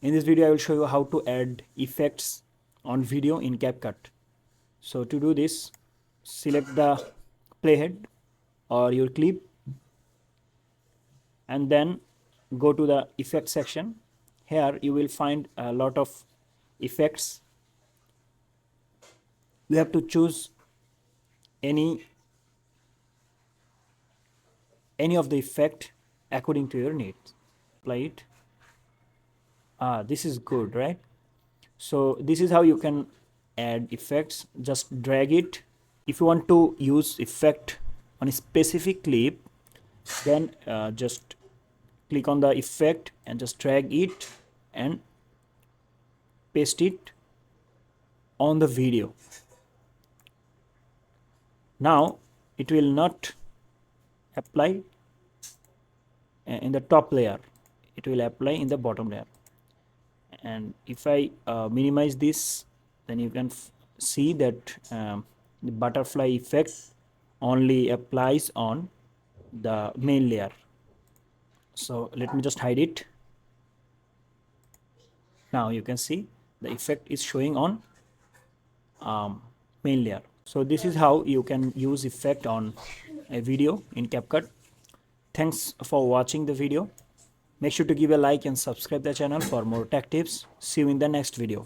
In this video I will show you how to add effects on video in CapCut. So to do this, select the playhead or your clip and then go to the effect section. Here you will find a lot of effects. You have to choose any of the effect according to your needs. Apply it. This is good, right? So this is how you can add effects. Just drag it. If you want to use effect on a specific clip, then just click on the effect and just drag it and paste it on the video. Now it will not apply in the top layer, it will apply in the bottom layer. And if I minimize this, then you can see that the butterfly effect only applies on the main layer. So let me just hide it. Now you can see the effect is showing on main layer. So this is how you can use effect on a video in CapCut. Thanks for watching the video. Make sure to give a like and subscribe the channel for more tech tips. See you in the next video.